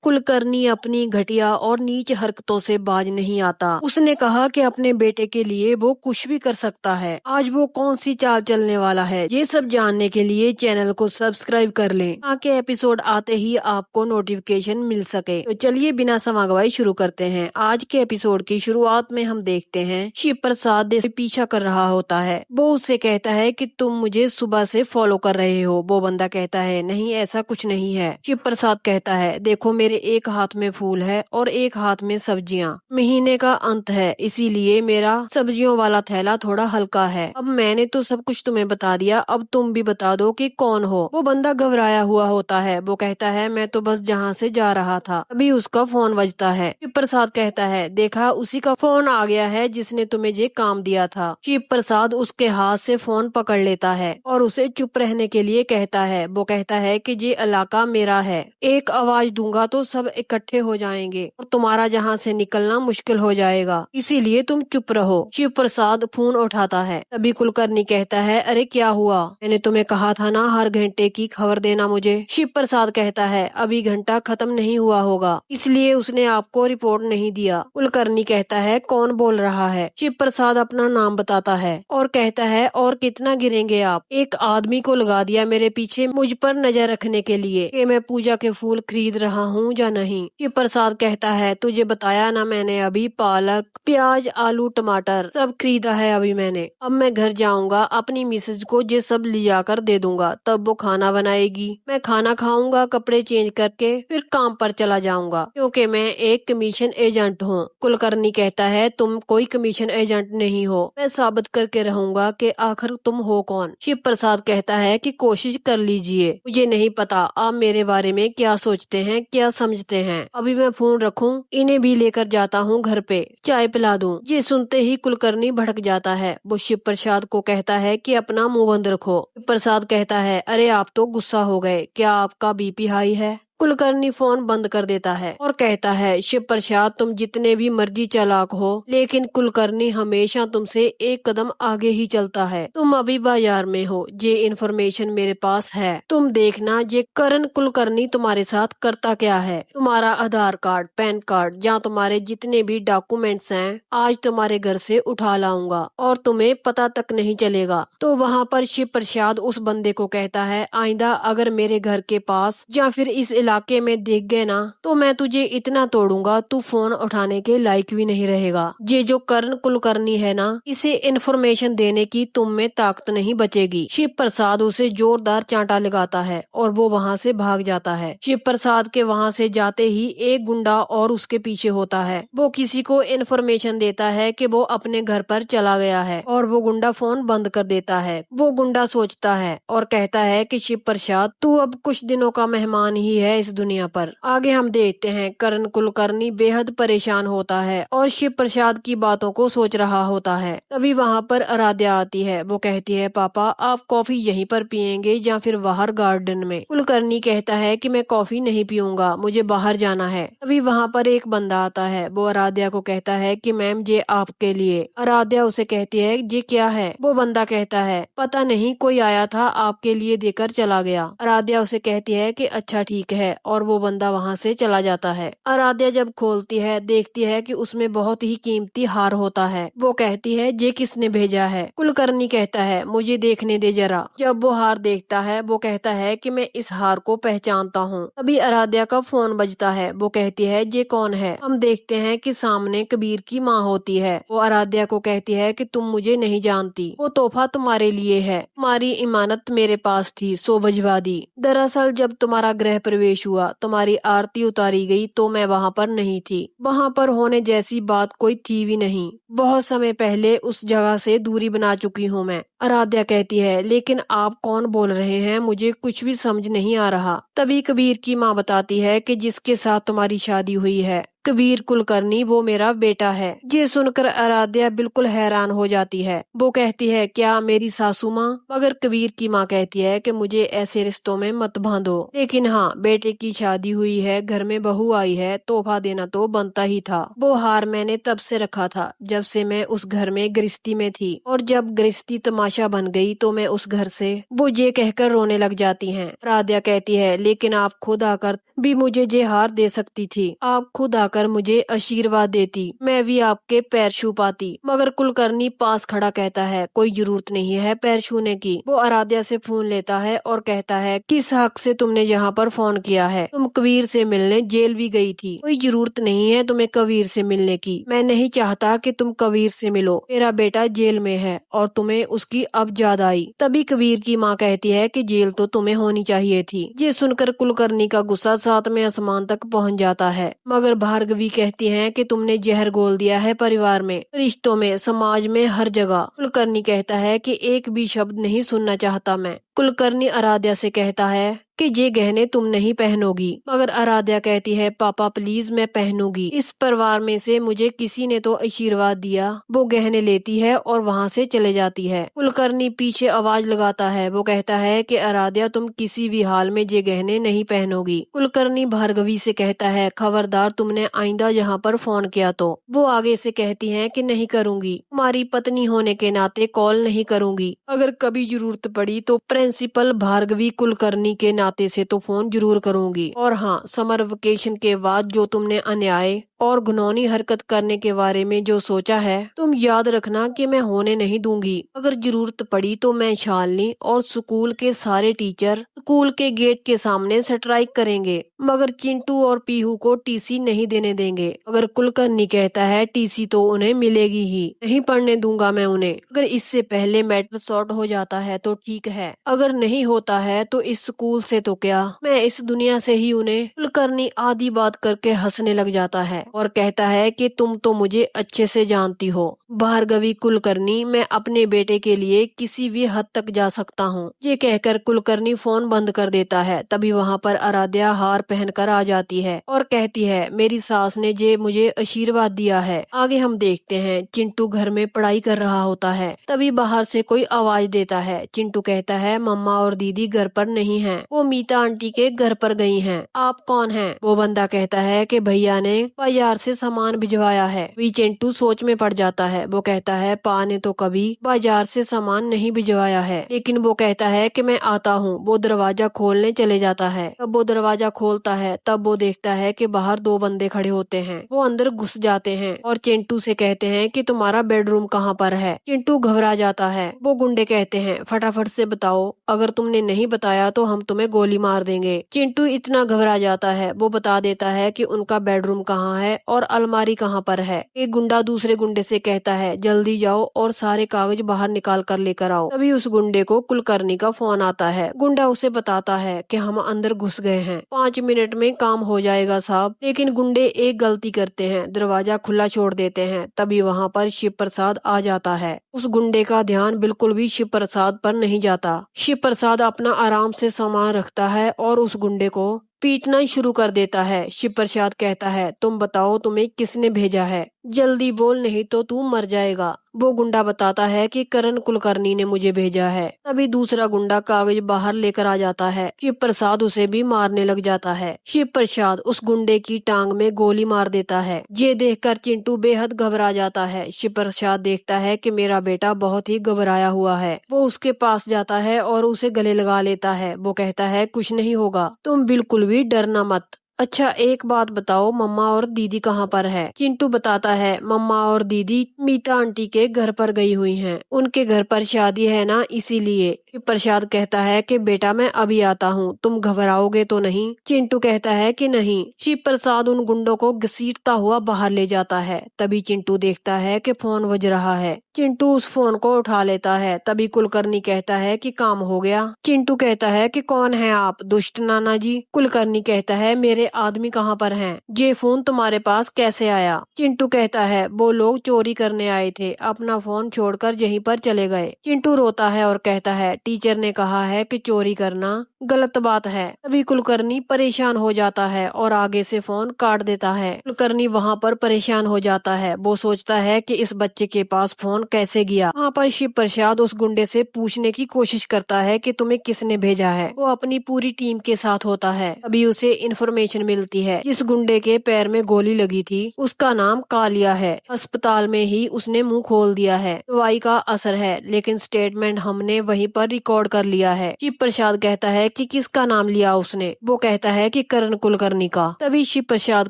कुलकर्णी अपनी घटिया और नीच हरकतों से बाज नहीं आता। उसने कहा कि अपने बेटे के लिए वो कुछ भी कर सकता है। आज वो कौन सी चाल चलने वाला है, ये सब जानने के लिए चैनल को सब्सक्राइब कर लें ताकि एपिसोड आते ही आपको नोटिफिकेशन मिल सके। तो चलिए बिना समय गवाए शुरू करते हैं। आज के एपिसोड की शुरुआत में हम देखते हैं शिव प्रसाद देव पीछा कर रहा होता है। वो उससे कहता है कि तुम मुझे सुबह से फॉलो कर रहे हो। वो बंदा कहता है नहीं, ऐसा कुछ नहीं है। शिव प्रसाद कहता है देखो, मेरे एक हाथ में फूल है और एक हाथ में सब्जियां। महीने का अंत है, इसीलिए मेरा सब्जियों वाला थैला थोड़ा हल्का है। अब मैंने तो सब कुछ तुम्हें बता दिया, अब तुम भी बता दो कि कौन हो। वो बंदा घबराया हुआ होता है। वो कहता है मैं तो बस जहाँ से जा रहा था। अभी उसका फोन बजता है। शिव प्रसाद कहता है देखा, उसी का फोन आ गया है जिसने तुम्हें ये काम दिया था। शिव प्रसाद उसके हाथ से फोन पकड़ लेता है और उसे चुप रहने के लिए कहता है। वो कहता है कि ये इलाका मेरा है, एक आवाज दूंगा तो सब इकट्ठे हो जाएंगे और तुम्हारा जहाँ से निकलना मुश्किल हो जाएगा, इसीलिए तुम चुप रहो। शिव प्रसाद फोन उठाता है। तभी कुलकर्णी कहता है अरे क्या हुआ, मैंने तुम्हें कहा था ना हर घंटे की खबर देना मुझे। शिव प्रसाद कहता है अभी घंटा खत्म नहीं हुआ होगा, इसलिए उसने आपको रिपोर्ट नहीं दिया। कुलकर्णी कहता है कौन बोल रहा है। शिव प्रसाद अपना नाम बताता है और कहता है और कितना गिरेंगे आप। एक आदमी को लगा दिया मेरे पीछे मुझ पर नजर रखने के लिए कि मैं पूजा के फूल खरीद रहा हूँ या नहीं। शिव प्रसाद कहता है तुझे बताया ना मैंने, अभी पालक प्याज आलू टमाटर सब खरीदा है अभी मैंने। अब मैं घर जाऊंगा, अपनी मिसेज को ये सब ले जाकर दे दूंगा, तब वो खाना बनाएगी। मैं खाना खाऊंगा, कपड़े चेंज करके फिर काम पर चला जाऊंगा, क्योंकि मैं एक कमीशन एजेंट हूँ। कुलकर्णी कहता है तुम कोई कमीशन एजेंट नहीं हो, मैं साबित करके रहूंगा कि आखिर तुम हो कौन। शिव प्रसाद कहता है कि कोशिश कर लीजिए, मुझे नहीं पता आप मेरे बारे में क्या सोचते हैं क्या समझते हैं। अभी मैं फोन रखूं, इन्हें भी लेकर जाता हूँ घर पे, चाय पिला दूं। ये सुनते ही कुलकर्णी भड़क जाता है। वो शिव प्रसाद को कहता है कि अपना मुंह बंद रखो। शिव प्रसाद कहता है अरे आप तो गुस्सा हो गए, क्या आपका बीपी हाई है। कुलकर्णी फोन बंद कर देता है और कहता है शिव प्रसाद तुम जितने भी मर्जी चालाक हो, लेकिन कुलकर्णी हमेशा तुमसे एक कदम आगे ही चलता है। तुम अभी बाजार में हो, ये इन्फॉर्मेशन मेरे पास है, तुम देखना ये करण कुलकर्णी तुम्हारे साथ करता क्या है। तुम्हारा आधार कार्ड पैन कार्ड या तुम्हारे जितने भी डॉक्यूमेंट्स हैं आज तुम्हारे घर से उठा लाऊंगा और तुम्हें पता तक नहीं चलेगा। तो वहाँ पर शिव प्रसाद उस बंदे को कहता है आइंदा अगर मेरे घर के पास या फिर इस इलाके में देख गए ना तो मैं तुझे इतना तोड़ूंगा तू फोन उठाने के लायक भी नहीं रहेगा। ये जो करण कुलकर्णी है ना, इसे इन्फॉर्मेशन देने की तुम में ताकत नहीं बचेगी। शिव प्रसाद उसे जोरदार चांटा लगाता है और वो वहाँ से भाग जाता है। शिव प्रसाद के वहाँ से जाते ही एक गुंडा और उसके पीछे होता है। वो किसी को इन्फॉर्मेशन देता है कि वो अपने घर पर चला गया है और वो गुंडा फोन बंद कर देता है। वो गुंडा सोचता है और कहता है कि शिव प्रसाद तू अब कुछ दिनों का मेहमान ही है इस दुनिया पर। आगे हम देखते हैं करण कुलकर्णी बेहद परेशान होता है और शिव प्रसाद की बातों को सोच रहा होता है। तभी वहाँ पर आराध्या आती है। वो कहती है पापा आप कॉफी यहीं पर पियेंगे या फिर बाहर गार्डन में। कुलकर्णी कहता है कि मैं कॉफी नहीं पीऊंगा, मुझे बाहर जाना है। तभी वहाँ पर एक बंदा आता है। वो आराध्या को कहता है कि मैम ये आपके लिए। आराध्या उसे कहती है ये क्या है। वो बंदा कहता है पता नहीं, कोई आया था आपके लिए देकर चला गया। आराध्या उसे कहती है कि अच्छा ठीक है और वो बंदा वहाँ से चला जाता है। आराध्या जब खोलती है देखती है कि उसमें बहुत ही कीमती हार होता है। वो कहती है ये किसने भेजा है। कुलकर्णी कहता है मुझे देखने दे जरा। जब वो हार देखता है वो कहता है कि मैं इस हार को पहचानता हूँ। तभी आराध्या का फोन बजता है। वो कहती है ये कौन है। हम देखते हैं कि सामने कबीर की माँ होती है। वो आराध्या को कहती है कि तुम मुझे नहीं जानती, वो तोहफा तुम्हारे लिए है, तुम्हारी इमानत मेरे पास थी सो भिजवा दी। दरअसल जब तुम्हारा गृह प्रवेश हुआ, तुम्हारी आरती उतारी गई तो मैं वहाँ पर नहीं थी। वहाँ पर होने जैसी बात कोई थी भी नहीं। बहुत समय पहले उस जगह से दूरी बना चुकी हूँ मैं। आराध्या कहती है लेकिन आप कौन बोल रहे हैं, मुझे कुछ भी समझ नहीं आ रहा। तभी कबीर की माँ बताती है कि जिसके साथ तुम्हारी शादी हुई है कबीर कुलकर्णी वो मेरा बेटा है। ये सुनकर आराध्या बिल्कुल हैरान हो जाती है। वो कहती है, क्या मेरी सासू माँ? मगर कबीर की माँ कहती है कि मुझे ऐसे रिश्तों में मत बांधो, लेकिन हाँ, बेटे की शादी हुई है, घर में बहू आई है, तोहफा देना तो बनता ही था। वो हार मैंने तब से रखा था जब से मैं उस घर में गृहस्थी में थी, और जब गृहस्थी तमाशा बन गई तो मैं उस घर से, वो ये कहकर रोने लग जाती हैं। राध्या कहती है, लेकिन आप खुद आकर भी मुझे ये हार दे सकती थी। आप खुद आकर मुझे आशीर्वाद देती, मैं भी आपके पैर छू पाती। मगर कुलकर्णी पास खड़ा कहता है, कोई जरूरत नहीं है पैर छूने की। वो आराध्या से फोन लेता है और कहता है, किस हक से तुमने यहाँ पर फोन किया है? तुम कबीर से मिलने जेल भी गई थी। कोई जरूरत नहीं है तुम्हें कबीर से मिलने की। मैं नहीं चाहता कि तुम कबीर से मिलो। मेरा बेटा जेल में है और तुम्हें उसकी अब याद आई। तभी कबीर की माँ कहती है कि जेल तो तुम्हें होनी चाहिए थी। ये सुनकर कुलकर्णी का गुस्सा सातवें आसमान तक पहुँच जाता है। मगर भार्गवी कहती है कि तुमने जहर घोल दिया है परिवार में, रिश्तों में, समाज में, हर जगह। कुलकर्णी कहता है कि एक भी शब्द नहीं सुनना चाहता मैं। कुलकर्णी आराध्या से कहता है कि ये गहने तुम नहीं पहनोगी। मगर आराध्या कहती है, पापा प्लीज मैं पहनूंगी। इस परिवार में से मुझे किसी ने तो आशीर्वाद दिया। वो गहने लेती है और वहाँ से चले जाती है। कुलकर्णी पीछे आवाज लगाता है। वो कहता है कि आराध्या तुम किसी भी हाल में ये गहने नहीं पहनोगी। कुलकर्णी भार्गवी से कहता है, खबरदार तुमने आइंदा यहाँ पर फोन किया तो। वो आगे से कहती है कि नहीं करूंगी, तुम्हारी पत्नी होने के नाते कॉल नहीं करूंगी। अगर कभी जरूरत पड़ी तो प्रिंसिपल भार्गवी कुलकर्णी के नाते से तो फोन जरूर करूंगी। और हाँ, समर वेकेशन के बाद जो तुमने अन्याय और घिनौनी हरकत करने के बारे में जो सोचा है, तुम याद रखना कि मैं होने नहीं दूंगी। अगर जरूरत पड़ी तो मैं शालिनी और स्कूल के सारे टीचर स्कूल के गेट के सामने स्ट्राइक करेंगे, मगर चिंटू और पीहू को टीसी नहीं देने देंगे। अगर कुलकर्णी कहता है टीसी तो उन्हें मिलेगी ही, नहीं पढ़ने दूंगा मैं उन्हें। अगर इससे पहले मैटर सॉर्ट हो जाता है तो ठीक है, अगर नहीं होता है तो इस स्कूल से तो क्या, मैं इस दुनिया से ही उन्हें। कुलकर्णी आधी बात करके हंसने लग जाता है और कहता है कि तुम तो मुझे अच्छे से जानती हो भार्गवी कुलकर्णी, मैं अपने बेटे के लिए किसी भी हद तक जा सकता हूँ। ये कहकर कुलकर्णी फोन बंद कर देता है। तभी वहाँ पर आराध्या हार पहनकर आ जाती है और कहती है, मेरी सास ने जे मुझे आशीर्वाद दिया है। आगे हम देखते हैं चिंटू घर में पढ़ाई कर रहा होता है। तभी बाहर से कोई आवाज देता है। चिंटू कहता है, मम्मा और दीदी घर पर नहीं है, वो मीता आंटी के घर पर गई हैं। आप कौन हैं? वो बंदा कहता है कि भैया ने बाजार से सामान भिजवाया है। वी चिंटू सोच में पड़ जाता है। वो कहता है, पा ने तो कभी बाजार से सामान नहीं भिजवाया है। लेकिन वो कहता है कि मैं आता हूँ। वो दरवाजा खोलने चले जाता है। तब वो दरवाजा खोलता है, तब वो देखता है कि बाहर दो बंदे खड़े होते हैं। वो अंदर घुस जाते हैं और चिंटू से कहते हैं कि तुम्हारा बेडरूम कहाँ पर है। चिंटू घबरा जाता है। वो गुंडे कहते हैं, फटाफट से बताओ, अगर तुमने नहीं बताया तो हम तुम्हें गोली मार देंगे। चिंटू इतना घबरा जाता है। वो बता देता है कि उनका बेडरूम कहाँ है और अलमारी कहाँ पर है। एक गुंडा दूसरे गुंडे से कहता है, जल्दी जाओ और सारे कागज बाहर निकाल कर लेकर आओ। तभी उस गुंडे को कुलकर्णी का फोन आता है। गुंडा उसे बताता है कि हम अंदर घुस गए हैं, 5 मिनट में काम हो जाएगा साहब। लेकिन गुंडे एक गलती करते हैं, दरवाजा खुला छोड़ देते हैं। तभी वहाँ पर शिव प्रसाद आ जाता है। उस गुंडे का ध्यान बिल्कुल भी शिव प्रसाद पर नहीं जाता। शिव प्रसाद अपना आराम से सामान रखता है और उस गुंडे को पीटना शुरू कर देता है। शिव प्रसाद कहता है, तुम बताओ तुम्हें किसने भेजा है, जल्दी बोल नहीं तो तू मर जाएगा। वो गुंडा बताता है कि करण कुलकर्णी ने मुझे भेजा है। तभी दूसरा गुंडा कागज बाहर लेकर आ जाता है। शिव प्रसाद उसे भी मारने लग जाता है। शिव प्रसाद उस गुंडे की टांग में गोली मार देता है। ये देखकर चिंटू बेहद घबरा जाता है। शिव प्रसाद देखता है कि मेरा बेटा बहुत ही घबराया हुआ है। वो उसके पास जाता है और उसे गले लगा लेता है। वो कहता है, कुछ नहीं होगा, तुम बिल्कुल भी डरना मत। अच्छा एक बात बताओ, मम्मा और दीदी कहाँ पर है? चिंटू बताता है, मम्मा और दीदी मीता आंटी के घर पर गई हुई हैं। उनके घर पर शादी है ना, इसीलिए। प्रसाद कहता है कि बेटा मैं अभी आता हूँ, तुम घबराओगे तो नहीं? चिंटू कहता है कि नहीं। शिव प्रसाद उन गुंडों को घसीटता हुआ बाहर ले जाता है। तभी चिंटू देखता है कि फोन बज रहा है। चिंटू उस फोन को उठा लेता है। तभी कुलकर्णी कहता है कि काम हो गया। चिंटू कहता है कि कौन है आप, दुष्ट नाना जी? कुलकर्णी कहता है, मेरे आदमी कहाँ पर हैं? ये फोन तुम्हारे पास कैसे आया? चिंटू कहता है, वो लोग चोरी करने आए थे, अपना फोन छोड़कर यहीं पर चले गए। चिंटू रोता है और कहता है, टीचर ने कहा है कि चोरी करना गलत बात है। तभी कुलकर्णी परेशान हो जाता है और आगे से फोन काट देता है। कुलकर्णी वहाँ पर परेशान हो जाता है। वो सोचता है कि इस बच्चे के पास फोन कैसे गया। वहाँ पर शिव प्रसाद उस गुंडे से पूछने की कोशिश करता है कि तुम्हें किसने भेजा है। वो अपनी पूरी टीम के साथ होता है। तभी उसे इन्फॉर्मेशन मिलती है, जिस गुंडे के पैर में गोली लगी थी उसका नाम कालिया है। अस्पताल में ही उसने मुंह खोल दिया है। दवाई का असर है, लेकिन स्टेटमेंट हमने वहीं पर रिकॉर्ड कर लिया है। शिव प्रसाद कहता है कि किसका नाम लिया उसने। वो कहता है कि करण कुलकर्णी का। तभी शिव प्रसाद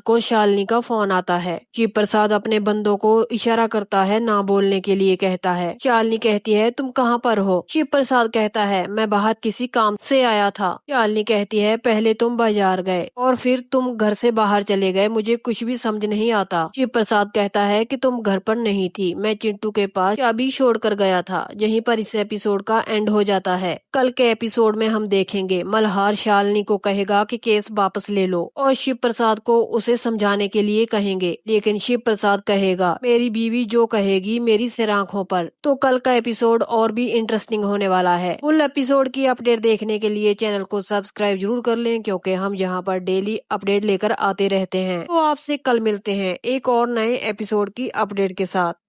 को शालिनी का फोन आता है। शिव प्रसाद अपने बंदों को इशारा करता है ना बोलने के लिए, कहता है। शालिनी कहती है तुम कहाँ पर हो। शिव प्रसाद कहता है मैं बाहर किसी काम से आया था। शालिनी कहती है पहले तुम बाजार गए और फिर तुम घर से बाहर चले गए, मुझे कुछ भी समझ नहीं आता। शिव प्रसाद कहता है कि तुम घर पर नहीं थी, मैं चिंटू के पास चाबी छोड़ कर गया था। यहीं पर इस एपिसोड का एंड हो जाता है। कल के एपिसोड में हम देखेंगे मल्हार शालिनी को कहेगा कि केस वापस ले लो और शिव प्रसाद को उसे समझाने के लिए कहेंगे, लेकिन शिव प्रसाद कहेगा मेरी बीवी जो कहेगी मेरी सिर आंखों पर। तो कल का एपिसोड और भी इंटरेस्टिंग होने वाला है। फुल एपिसोड की अपडेट देखने के लिए चैनल को सब्सक्राइब जरूर कर लें, क्योंकि हम यहाँ पर डेली अपडेट लेकर आते रहते हैं। तो आपसे कल मिलते हैं एक और नए एपिसोड की अपडेट के साथ।